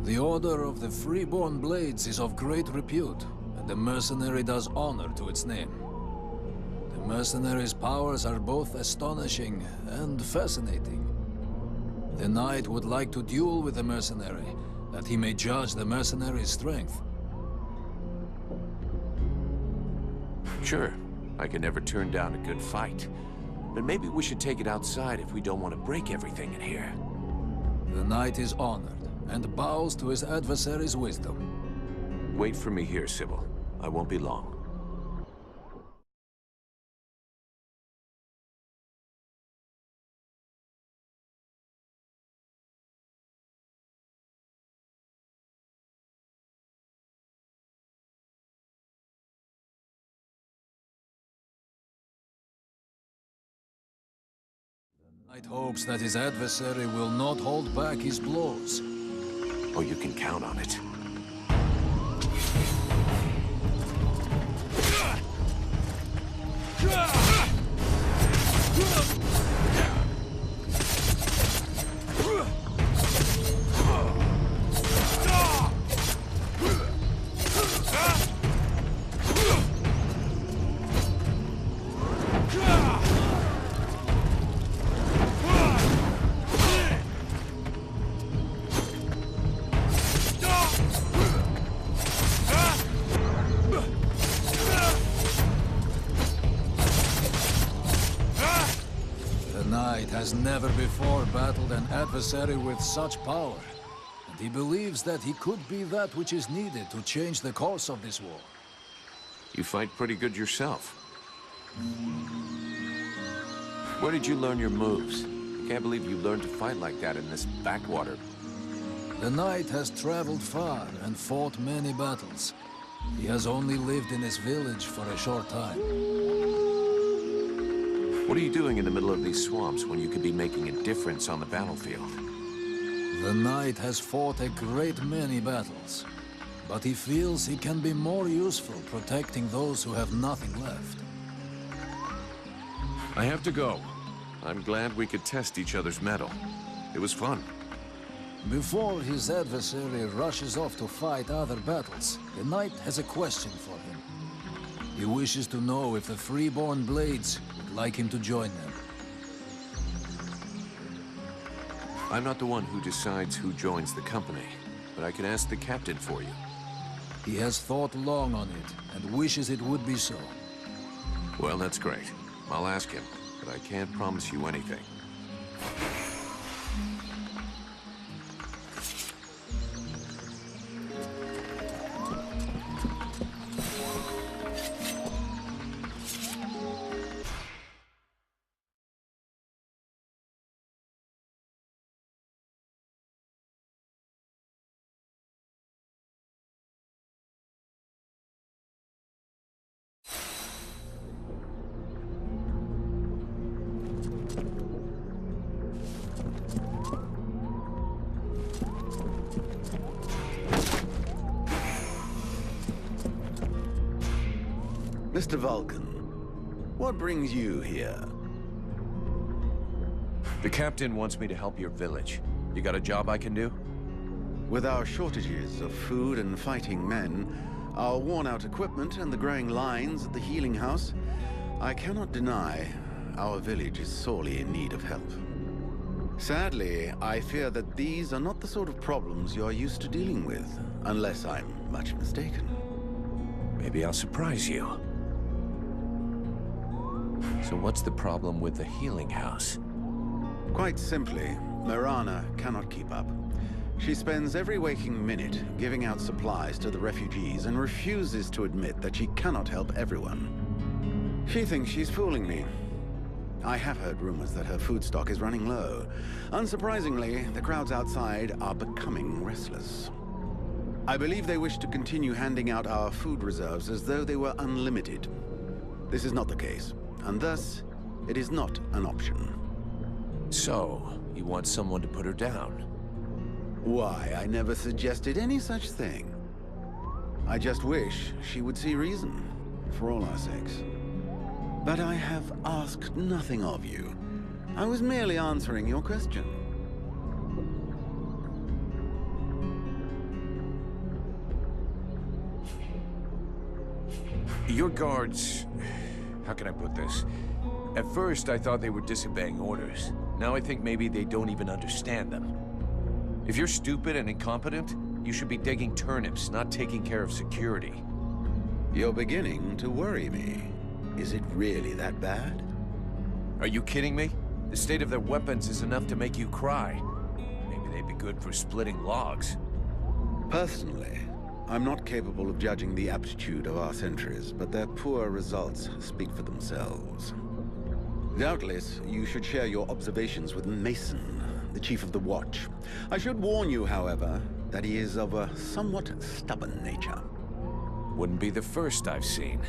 The Order of the Freeborn Blades is of great repute, and the mercenary does honor to its name. The mercenary's powers are both astonishing and fascinating. The knight would like to duel with the mercenary, that he may judge the mercenary's strength. Sure, I can never turn down a good fight. But maybe we should take it outside if we don't want to break everything in here. The knight is honored, and bows to his adversary's wisdom. Wait for me here, Sybil. I won't be long. The knight hopes that his adversary will not hold back his blows. Oh, you can count on it. Has never before battled an adversary with such power, and he believes that he could be that which is needed to change the course of this war. You fight pretty good yourself. Where did you learn your moves? I can't believe you learned to fight like that in this backwater. The knight has traveled far and fought many battles. He has only lived in his village for a short time. What are you doing in the middle of these swamps when you could be making a difference on the battlefield? The knight has fought a great many battles, but he feels he can be more useful protecting those who have nothing left. I have to go. I'm glad we could test each other's mettle. It was fun. Before his adversary rushes off to fight other battles, the knight has a question for him. He wishes to know if the Freeborn Blades would like him to join them. I'm not the one who decides who joins the company, but I can ask the captain for you. He has thought long on it, and wishes it would be so. Well, that's great. I'll ask him, but I can't promise you anything. Mr. Vulcan, what brings you here? The captain wants me to help your village. You got a job I can do? With our shortages of food and fighting men, our worn-out equipment and the growing lines at the healing house, I cannot deny our village is sorely in need of help. Sadly, I fear that these are not the sort of problems you are used to dealing with, unless I'm much mistaken. Maybe I'll surprise you. So what's the problem with the healing house? Quite simply, Mirana cannot keep up. She spends every waking minute giving out supplies to the refugees and refuses to admit that she cannot help everyone. She thinks she's fooling me. I have heard rumors that her food stock is running low. Unsurprisingly, the crowds outside are becoming restless. I believe they wish to continue handing out our food reserves as though they were unlimited. This is not the case, and thus, it is not an option. So, you want someone to put her down? Why, I never suggested any such thing. I just wish she would see reason, for all our sakes. But I have asked nothing of you. I was merely answering your question. Your guards... How can I put this? At first, I thought they were disobeying orders. Now I think maybe they don't even understand them. If you're stupid and incompetent, you should be digging turnips, not taking care of security. You're beginning to worry me. Is it really that bad? Are you kidding me? The state of their weapons is enough to make you cry. Maybe they'd be good for splitting logs. Personally, I'm not capable of judging the aptitude of our sentries, but their poor results speak for themselves. Doubtless, you should share your observations with Mason, the Chief of the Watch. I should warn you, however, that he is of a somewhat stubborn nature. Wouldn't be the first I've seen.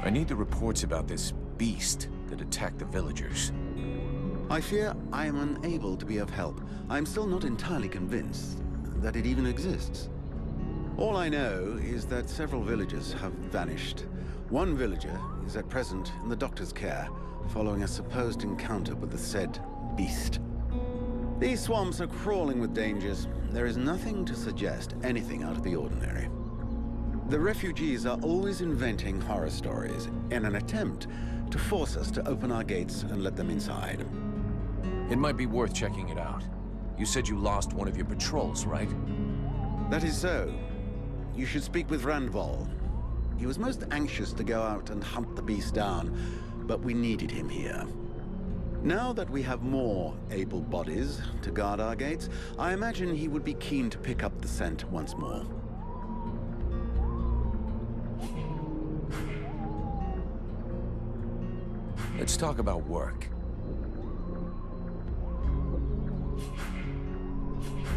I need the reports about this beast that attacked the villagers. I fear I am unable to be of help. I'm still not entirely convinced that it even exists. All I know is that several villagers have vanished. One villager is at present in the doctor's care, following a supposed encounter with the said beast. These swamps are crawling with dangers. There is nothing to suggest anything out of the ordinary. The refugees are always inventing horror stories in an attempt to force us to open our gates and let them inside. It might be worth checking it out. You said you lost one of your patrols, right? That is so. You should speak with Randval. He was most anxious to go out and hunt the beast down, but we needed him here. Now that we have more able bodies to guard our gates, I imagine he would be keen to pick up the scent once more. Let's talk about work.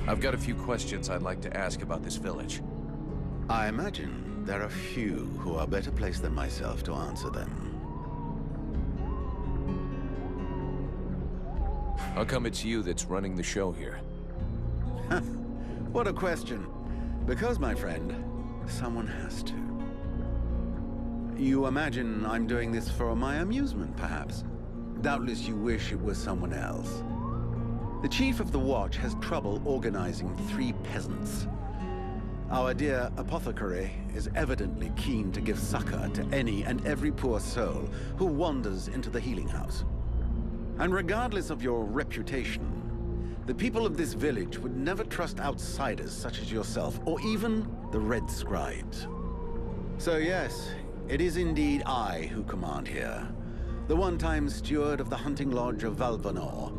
I've got a few questions I'd like to ask about this village. I imagine there are few who are better placed than myself to answer them. How come it's you that's running the show here? What a question. Because, my friend, someone has to. You imagine I'm doing this for my amusement, perhaps? Doubtless you wish it was someone else. The Chief of the Watch has trouble organizing 3 peasants. Our dear apothecary is evidently keen to give succor to any and every poor soul who wanders into the healing house. And regardless of your reputation, the people of this village would never trust outsiders such as yourself, or even the Red Scribes. So yes, it is indeed I who command here. The one-time steward of the hunting lodge of Valvanor,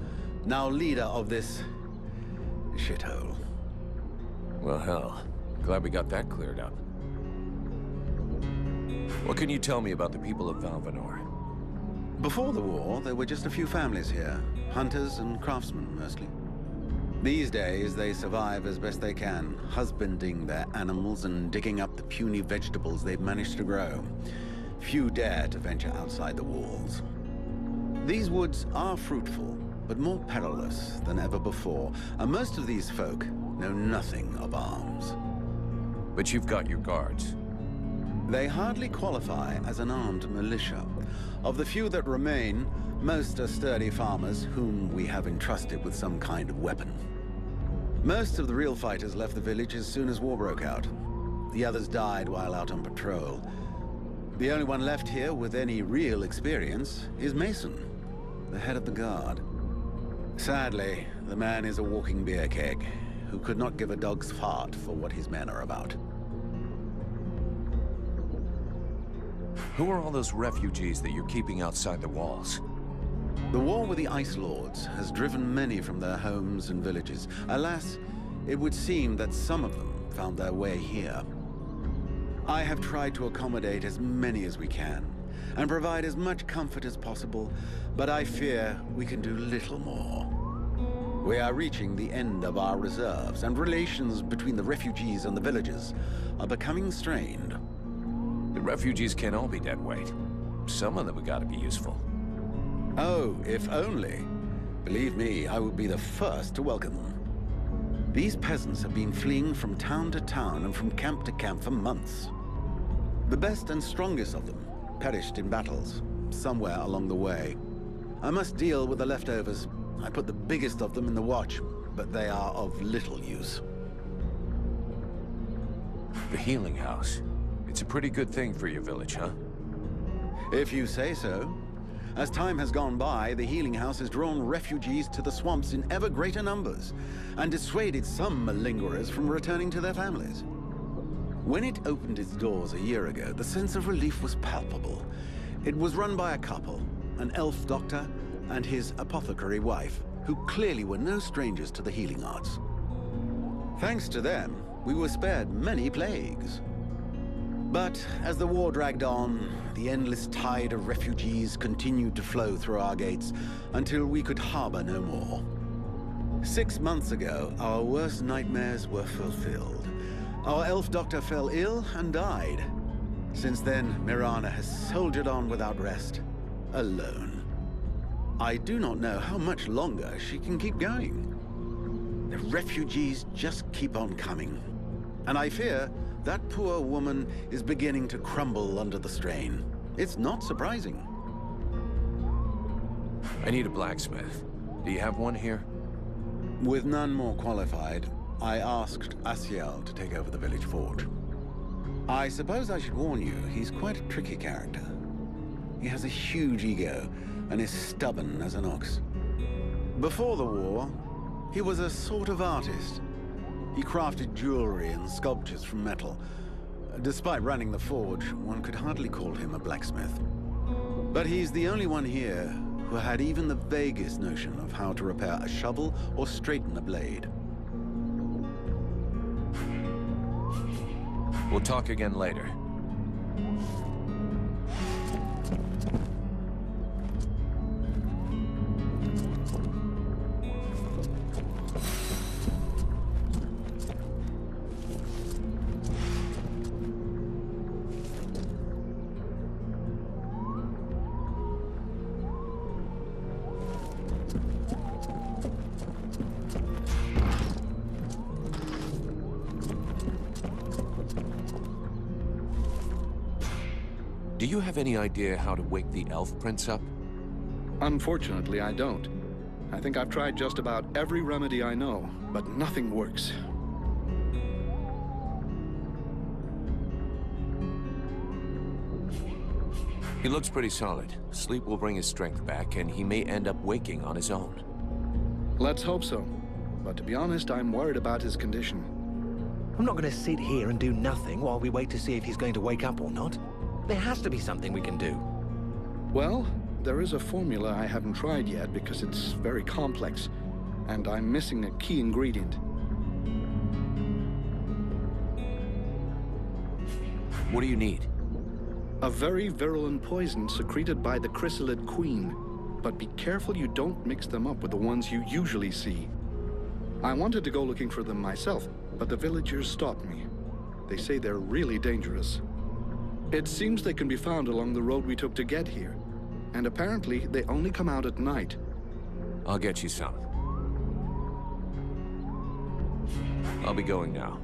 now leader of this shithole. Well, hell. Glad we got that cleared up. What can you tell me about the people of Valvanor? Before the war, there were just a few families here. Hunters and craftsmen, mostly. These days, they survive as best they can, husbanding their animals and digging up the puny vegetables they've managed to grow. Few dare to venture outside the walls. These woods are fruitful, but more perilous than ever before, and most of these folk know nothing of arms. But you've got your guards. They hardly qualify as an armed militia. Of the few that remain, most are sturdy farmers whom we have entrusted with some kind of weapon. Most of the real fighters left the village as soon as war broke out. The others died while out on patrol. The only one left here with any real experience is Mason, the head of the guard. Sadly, the man is a walking beer keg, who could not give a dog's fart for what his men are about. Who are all those refugees that you're keeping outside the walls? The war with the Ice Lords has driven many from their homes and villages. Alas, it would seem that some of them found their way here. I have tried to accommodate as many as we can, and provide as much comfort as possible, but I fear we can do little more. We are reaching the end of our reserves, and relations between the refugees and the villagers are becoming strained. The refugees can't all be dead weight. Some of them have got to be useful. Oh, if only. Believe me, I would be the first to welcome them. These peasants have been fleeing from town to town and from camp to camp for months. The best and strongest of them perished in battles, somewhere along the way. I must deal with the leftovers. I put the biggest of them in the watch, but they are of little use. The healing house. It's a pretty good thing for your village, huh? If you say so. As time has gone by, the healing house has drawn refugees to the swamps in ever greater numbers, and dissuaded some malingerers from returning to their families. When it opened its doors a year ago, the sense of relief was palpable. It was run by a couple, an elf doctor and his apothecary wife, who clearly were no strangers to the healing arts. Thanks to them, we were spared many plagues. But as the war dragged on, the endless tide of refugees continued to flow through our gates until we could harbor no more. 6 months ago, our worst nightmares were fulfilled. Our elf doctor fell ill and died. Since then, Mirana has soldiered on without rest, alone. I do not know how much longer she can keep going. The refugees just keep on coming. And I fear that poor woman is beginning to crumble under the strain. It's not surprising. I need a blacksmith. Do you have one here? With none more qualified, I asked Asiel to take over the village forge. I suppose I should warn you, he's quite a tricky character. He has a huge ego and is stubborn as an ox. Before the war, he was a sort of artist. He crafted jewelry and sculptures from metal. Despite running the forge, one could hardly call him a blacksmith. But he's the only one here who had even the vaguest notion of how to repair a shovel or straighten a blade. We'll talk again later. Do you have any idea how to wake the elf prince up? Unfortunately, I don't. I think I've tried just about every remedy I know, but nothing works. He looks pretty solid. Sleep will bring his strength back, and he may end up waking on his own. Let's hope so. But to be honest, I'm worried about his condition. I'm not going to sit here and do nothing while we wait to see if he's going to wake up or not. There has to be something we can do. Well, there is a formula I haven't tried yet because it's very complex, and I'm missing a key ingredient. What do you need? A very virulent poison secreted by the chrysalid queen. But be careful you don't mix them up with the ones you usually see. I wanted to go looking for them myself, but the villagers stopped me. They say they're really dangerous. It seems they can be found along the road we took to get here. And apparently, they only come out at night. I'll get you some. I'll be going now.